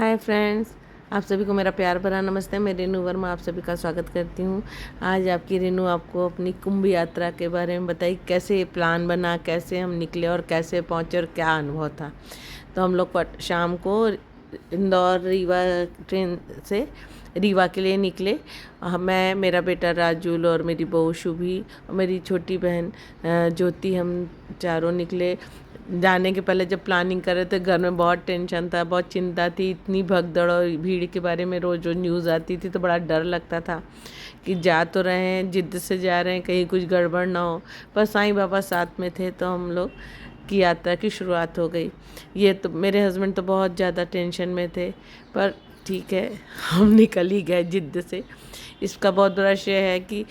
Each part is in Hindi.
हाय फ्रेंड्स, आप सभी को मेरा प्यार भरा नमस्ते। मैं रेनू वर्मा आप सभी का स्वागत करती हूँ। आज आपकी रेनू आपको अपनी कुंभ यात्रा के बारे में बताई, कैसे प्लान बना, कैसे हम निकले और कैसे पहुँचे और क्या अनुभव था। तो हम लोग शाम को इंदौर रीवा ट्रेन से रीवा के लिए निकले। मैं, मेरा बेटा राजुल और मेरी बहू शुभी और मेरी छोटी बहन ज्योति, हम चारों निकले। जाने के पहले जब प्लानिंग कर रहे थे, घर में बहुत टेंशन था, बहुत चिंता थी। इतनी भगदड़ और भीड़ के बारे में रोज़ रोज़ न्यूज़ आती थी तो बड़ा डर लगता था कि जा तो रहे हैं, जिद्द से जा रहे हैं, कहीं कुछ गड़बड़ ना हो। पर साईं बाबा साथ में थे तो हम लोग की यात्रा की शुरुआत हो गई। ये तो मेरे हस्बैंड तो बहुत ज़्यादा टेंशन में थे, पर ठीक है, हम निकल ही गए जिद्द से। इसका बहुत बड़ा श्रेय है कि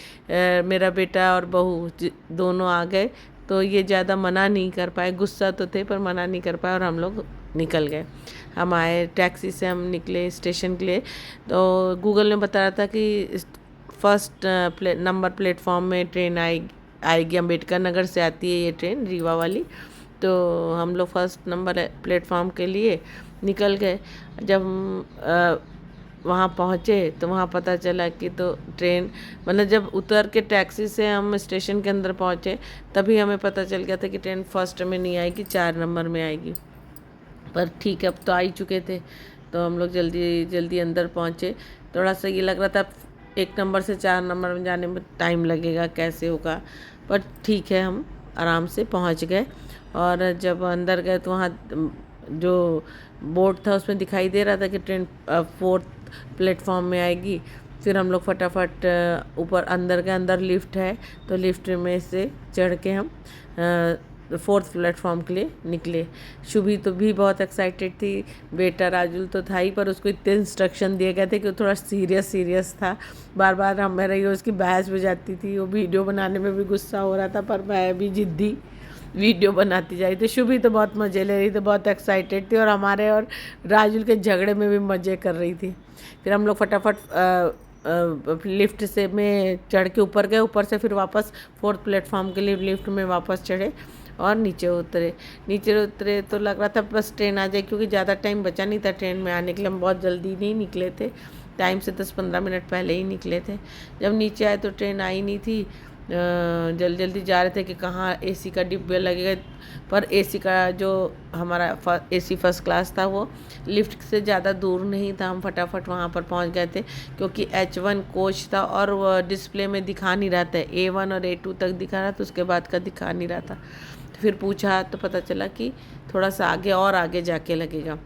मेरा बेटा और बहू दोनों आ गए, तो ये ज़्यादा मना नहीं कर पाए। गुस्सा तो थे पर मना नहीं कर पाए और हम लोग निकल गए। हम आए, टैक्सी से हम निकले स्टेशन के लिए। तो गूगल ने बता रहा था कि फर्स्ट नंबर प्लेटफॉर्म में ट्रेन आएगी। अम्बेडकर नगर से आती है ये ट्रेन, रीवा वाली। तो हम लोग फर्स्ट नंबर प्लेटफॉर्म के लिए निकल गए। जब हम वहाँ पहुँचे तो वहाँ पता चला कि तो ट्रेन, मतलब जब उतर के टैक्सी से हम स्टेशन के अंदर पहुँचे तभी हमें पता चल गया था कि ट्रेन फर्स्ट में नहीं आएगी, 4 नंबर में आएगी। पर ठीक है, अब तो आ ही चुके थे तो हम लोग जल्दी जल्दी अंदर पहुँचे। थोड़ा सा ये लग रहा था 1 नंबर से 4 नंबर में जाने में टाइम लगेगा, कैसे होगा, पर ठीक है, हम आराम से पहुँच गए। और जब अंदर गए तो वहाँ जो बोर्ड था उसमें दिखाई दे रहा था कि ट्रेन 4th प्लेटफॉर्म में आएगी। फिर हम लोग फटाफट ऊपर अंदर के अंदर लिफ्ट है तो लिफ्ट में से चढ़ के हम 4th प्लेटफॉर्म के लिए निकले। शुभी तो भी बहुत एक्साइटेड थी, बेटा राजुल तो था ही, पर उसको इतने इंस्ट्रक्शन दिए गए थे कि वो थोड़ा सीरियस था। बार बार हमारी उसकी बहस हो जाती थी, वो वीडियो बनाने में भी गुस्सा हो रहा था, पर मैं भी जिद्दी वीडियो बनाती जा रही थी। शुभी तो बहुत मज़े ले रही थी, बहुत एक्साइटेड थी और हमारे और राजुल के झगड़े में भी मज़े कर रही थी। फिर हम लोग फटाफट लिफ्ट से में चढ़ के ऊपर गए। ऊपर से फिर वापस 4th प्लेटफॉर्म के लिए लिफ्ट में वापस चढ़े और नीचे उतरे तो लग रहा था बस ट्रेन आ जाए, क्योंकि ज़्यादा टाइम बचा नहीं था ट्रेन में आने के लिए। हम बहुत जल्दी नहीं निकले थे, टाइम से 10-15 मिनट पहले ही निकले थे। जब नीचे आए तो ट्रेन आई नहीं थी। जल्दी जा रहे थे कि कहाँ एसी का डिब्बे लगेगा, पर एसी का जो हमारा एसी फर्स्ट क्लास था वो लिफ्ट से ज़्यादा दूर नहीं था। हम फटाफट वहाँ पर पहुँच गए थे, क्योंकि H1 कोच था और वो डिस्प्ले में दिखा नहीं रहा था। A1 और A2 तक दिखा रहा था, उसके बाद का दिखा नहीं रहा था। तो फिर पूछा तो पता चला कि थोड़ा सा आगे और आगे जाके लगेगा।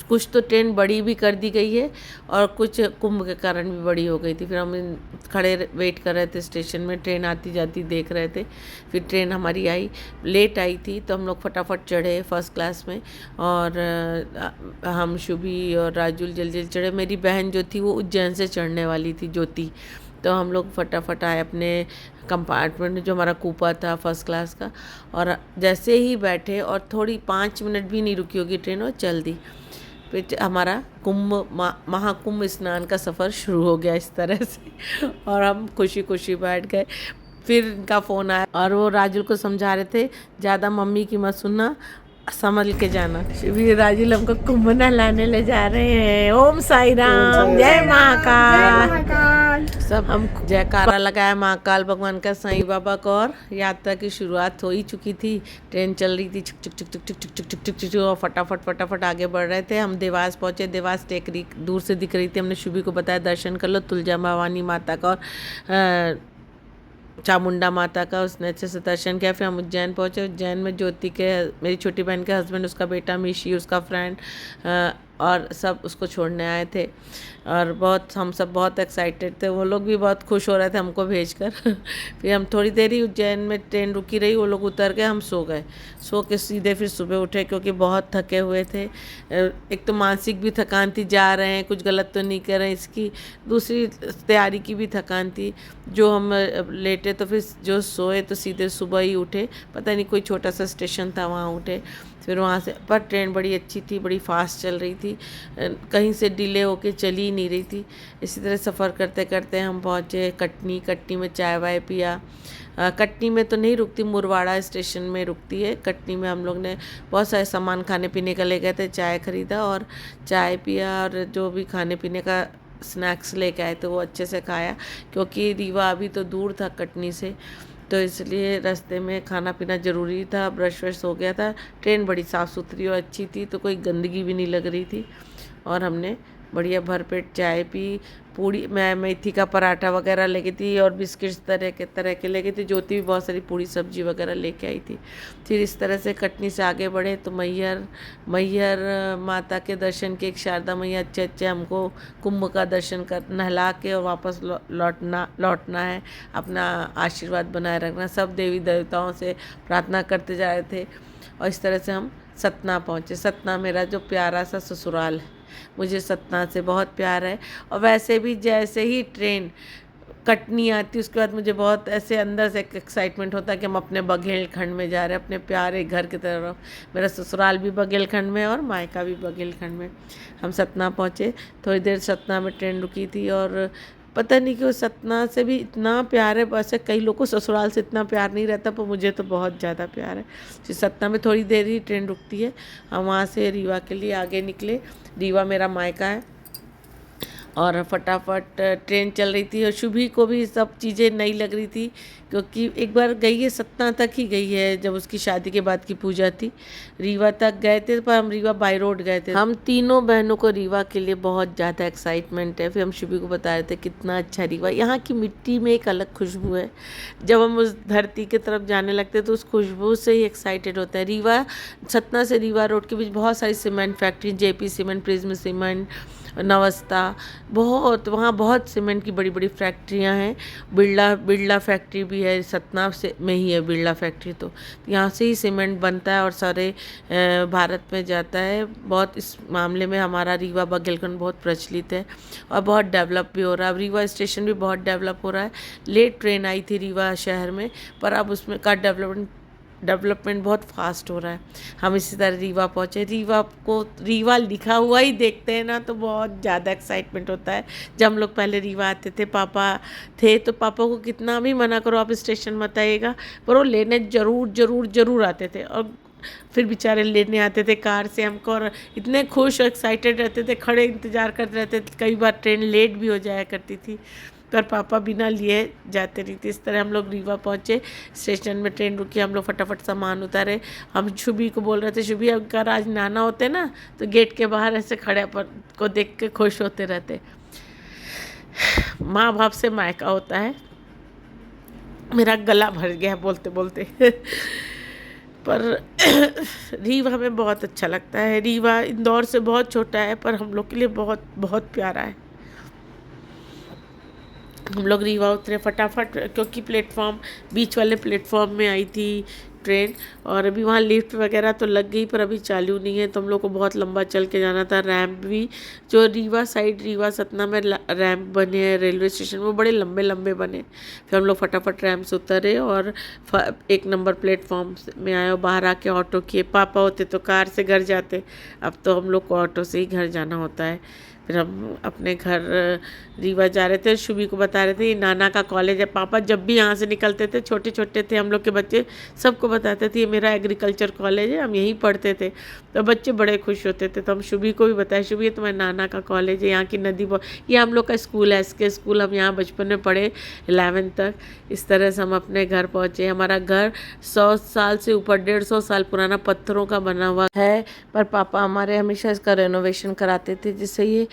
कुछ तो ट्रेन बड़ी भी कर दी गई है और कुछ कुंभ के कारण भी बड़ी हो गई थी। फिर हम खड़े वेट कर रहे थे स्टेशन में, ट्रेन आती जाती देख रहे थे। फिर ट्रेन हमारी आई, लेट आई थी, तो हम लोग फटाफट चढ़े फर्स्ट क्लास में। और हम शुभी और राजुल जल्दी चढ़े। मेरी बहन जो थी वो उज्जैन से चढ़ने वाली थी, ज्योति। तो हम लोग फटाफट आए अपने कंपार्टमेंट में, जो हमारा कूपा था फर्स्ट क्लास का। और जैसे ही बैठे और थोड़ी 5 मिनट भी नहीं रुकी होगी ट्रेन और चल दी। फिर हमारा महाकुंभ स्नान का सफ़र शुरू हो गया इस तरह से। और हम खुशी खुशी बैठ गए। फिर इनका फ़ोन आया और वो राजुल को समझा रहे थे, ज़्यादा मम्मी की मत सुनना, संभल के जाना। शिवी राजुल हमको कुंभ नहलाने ले जा रहे हैं। ओम साई राम, जय महाकाल। सब हम जयकारा लगाया महाकाल भगवान का, साईं बाबा को। और यात्रा की शुरुआत हो ही चुकी थी। ट्रेन चल रही थी, छुक छुक छुक छुक छुक छुक छुक छुक छुक छुक, और फटाफट आगे बढ़ रहे थे। हम देवास पहुँचे। देवास टेकरी दूर से दिख रही थी। हमने शुभी को बताया दर्शन कर लो तुलजा भवानी माता का और चामुंडा माता का। उसने अच्छे से दर्शन किया। फिर हम उज्जैन पहुँचे। उज्जैन में ज्योति के, मेरी छोटी बहन के हस्बैंड, उसका बेटा मिशी, उसका फ्रेंड और सब उसको छोड़ने आए थे। और हम सब बहुत एक्साइटेड थे, वो लोग भी बहुत खुश हो रहे थे हमको भेजकर। फिर हम थोड़ी देर ही उज्जैन में ट्रेन रुकी रही, वो लोग उतर गए, हम सो गए। सो के सीधे फिर सुबह उठे, क्योंकि बहुत थके हुए थे। एक तो मानसिक भी थकान थी, जा रहे हैं कुछ गलत तो नहीं कर रहे हैं इसकी, दूसरी तैयारी की भी थकान थी। जो हम लेटे तो फिर जो सोए तो सीधे सुबह ही उठे। पता नहीं कोई छोटा सा स्टेशन था, वहाँ उठे। फिर वहाँ से पर ट्रेन बड़ी अच्छी थी, बड़ी फास्ट चल रही थी, कहीं से डिले होके चली ही नहीं रही थी। इसी तरह सफ़र करते करते हम पहुँचे कटनी। कटनी में चाय वाय पिया। कटनी में तो नहीं रुकती, मुरवाड़ा स्टेशन में रुकती है। कटनी में हम लोग ने बहुत सारे सामान खाने पीने का ले गए थे, चाय ख़रीदा और चाय पिया और जो भी खाने पीने का स्नैक्स लेके आए थे वो अच्छे से खाया, क्योंकि रीवा अभी तो दूर था कटनी से, तो इसलिए रास्ते में खाना पीना ज़रूरी था। ब्रश व्रश हो गया था। ट्रेन बड़ी साफ़ सुथरी और अच्छी थी, तो कोई गंदगी भी नहीं लग रही थी। और हमने बढ़िया भरपेट चाय पी। पूड़ी, मैं मेथी का पराठा वगैरह लेके थी और बिस्किट्स तरह के लेके थी। ज्योति भी बहुत सारी पूड़ी सब्जी वगैरह लेके आई थी। फिर इस तरह से कटनी से आगे बढ़े तो मैहर माता के दर्शन के, एक शारदा मैया अच्छे हमको कुंभ का दर्शन कर नहला के और वापस लौटना है, अपना आशीर्वाद बनाए रखना। सब देवी देवताओं से प्रार्थना करते जा रहे थे और इस तरह से हम सतना पहुँचे। सतना मेरा जो प्यारा सा ससुराल है, मुझे सतना से बहुत प्यार है। और वैसे भी जैसे ही ट्रेन कटनी आती उसके बाद मुझे बहुत ऐसे अंदर से एक एक्साइटमेंट होता है कि हम अपने बघेलखंड में जा रहे हैं, अपने प्यारे घर की तरफ। मेरा ससुराल भी बघेलखंड में और मायका भी बघेलखंड में। हम सतना पहुँचे, थोड़ी देर सतना में ट्रेन रुकी थी और पता नहीं क्यों सतना से भी इतना प्यार है। वैसे कई लोगों को ससुराल से इतना प्यार नहीं रहता, पर मुझे तो बहुत ज़्यादा प्यार है। फिर सतना में थोड़ी देर ही ट्रेन रुकती है। हम वहाँ से रीवा के लिए आगे निकले। रीवा मेरा मायका है और फटाफट ट्रेन चल रही थी और शुभी को भी सब चीज़ें नई लग रही थी, क्योंकि एक बार गई है, सतना तक ही गई है जब उसकी शादी के बाद की पूजा थी। रीवा तक गए थे, पर हम रीवा बाई रोड गए थे। हम तीनों बहनों को रीवा के लिए बहुत ज़्यादा एक्साइटमेंट है। फिर हम शुभी को बता रहे थे कितना अच्छा रीवा, यहाँ की मिट्टी में एक अलग खुशबू है। जब हम उस धरती की तरफ जाने लगते तो उस खुशबू से ही एक्साइटेड होता है। रीवा, सतना से रीवा रोड के बीच बहुत सारी cement factory, JP cement, prism cement, नवस्ता, बहुत वहाँ बहुत सीमेंट की बड़ी बड़ी फैक्ट्रियाँ हैं। बिरला फैक्ट्री भी है, सतना से में ही है बिरला फैक्ट्री। तो यहाँ से ही सीमेंट बनता है और सारे भारत में जाता है। बहुत इस मामले में हमारा रीवा बघेलखंड बहुत प्रचलित है और बहुत डेवलप भी हो रहा है। अब रीवा स्टेशन भी बहुत डेवलप हो रहा है। लेट ट्रेन आई थी रीवा शहर में, पर अब उसमें का डेवलपमेंट बहुत फास्ट हो रहा है। हम इसी तरह रीवा पहुँचे। रीवा लिखा हुआ ही देखते हैं ना तो बहुत ज़्यादा एक्साइटमेंट होता है। जब हम लोग पहले रीवा आते थे, पापा थे तो पापा को कितना भी मना करो आप स्टेशन मत आइएगा, पर वो लेने ज़रूर आते थे। और फिर बेचारे लेने आते थे कार से हमको और इतने खुश और एक्साइटेड रहते थे, खड़े इंतज़ार करते रहते थे। कई बार ट्रेन लेट भी हो जाया करती थी, पर पापा बिना लिए जाते नहीं थे। इस तरह हम लोग रीवा पहुँचे। स्टेशन में ट्रेन रुकी, हम लोग फटाफट सामान उतारे। हम शुभी को बोल रहे थे, शुभी अगर आज नाना होते ना तो गेट के बाहर ऐसे खड़े पर को देख के खुश होते रहते। माँ बाप से मायका होता है। मेरा गला भर गया बोलते बोलते पर रीवा हमें बहुत अच्छा लगता है। रीवा इंदौर से बहुत छोटा है, पर हम लोग के लिए बहुत बहुत प्यारा है। हम लोग रीवा उतरे फटाफट, क्योंकि प्लेटफॉर्म बीच वाले प्लेटफॉर्म में आई थी ट्रेन और अभी वहाँ लिफ्ट वगैरह तो लग गई पर अभी चालू नहीं है, तो हम लोग को बहुत लंबा चल के जाना था। रैंप भी जो रीवा साइड, रीवा सतना में रैंप बने हैं रेलवे स्टेशन, वो बड़े लंबे लंबे बने। फिर हम लोग फटाफट रैंप से उतरे और 1 नंबर प्लेटफॉर्म में आए और बाहर आके ऑटो किए। पापा होते तो कार से घर जाते, अब तो हम लोग को ऑटो से ही घर जाना होता है। फिर हम अपने घर रीवा जा रहे थे। शुभी को बता रहे थे ये नाना का कॉलेज है। पापा जब भी यहाँ से निकलते थे, छोटे छोटे थे हम लोग के बच्चे, सबको बताते थे ये मेरा एग्रीकल्चर कॉलेज है, हम यहीं पढ़ते थे। तो बच्चे बड़े खुश होते थे। तो हम शुभी को भी बताया, शुभी ये तुम्हारे नाना का कॉलेज है, यहाँ की नदी ये हम लोग का स्कूल है, इसके स्कूल हम यहाँ बचपन में पढ़े 11th तक। इस तरह से हम अपने घर पहुँचे। हमारा घर 100 साल से ऊपर, 150 साल पुराना पत्थरों का बना हुआ है, पर पापा हमारे हमेशा इसका रेनोवेशन कराते थे जिससे ये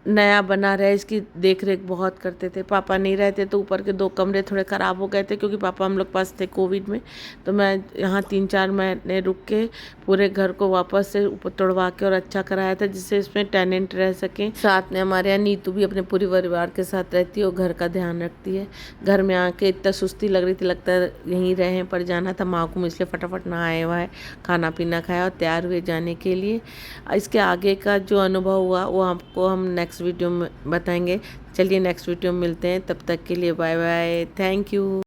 नया बना रहे। इसकी देख रेख बहुत करते थे। पापा नहीं रहते तो ऊपर के 2 कमरे थोड़े ख़राब हो गए थे, क्योंकि पापा हम लोग पास थे कोविड में। तो मैं यहाँ 3-4 महीने रुक के पूरे घर को वापस से ऊपर तोड़वा के और अच्छा कराया था, जिससे इसमें टेनेंट रह सकें। साथ में हमारे यहाँ नीतू भी अपने पूरे परिवार के साथ रहती है और घर का ध्यान रखती है। घर में आके इतना सुस्ती लग रही थी, लगता है यहीं रहें, पर जाना था माहकुम, इसलिए फटाफट नहाए हुआ खाना पीना खाया और तैयार हुए जाने के लिए। इसके आगे का जो अनुभव हुआ वो आपको हम नेक्स्ट वीडियो में बताएंगे। चलिए नेक्स्ट वीडियो में मिलते हैं, तब तक के लिए बाय बाय, थैंक यू।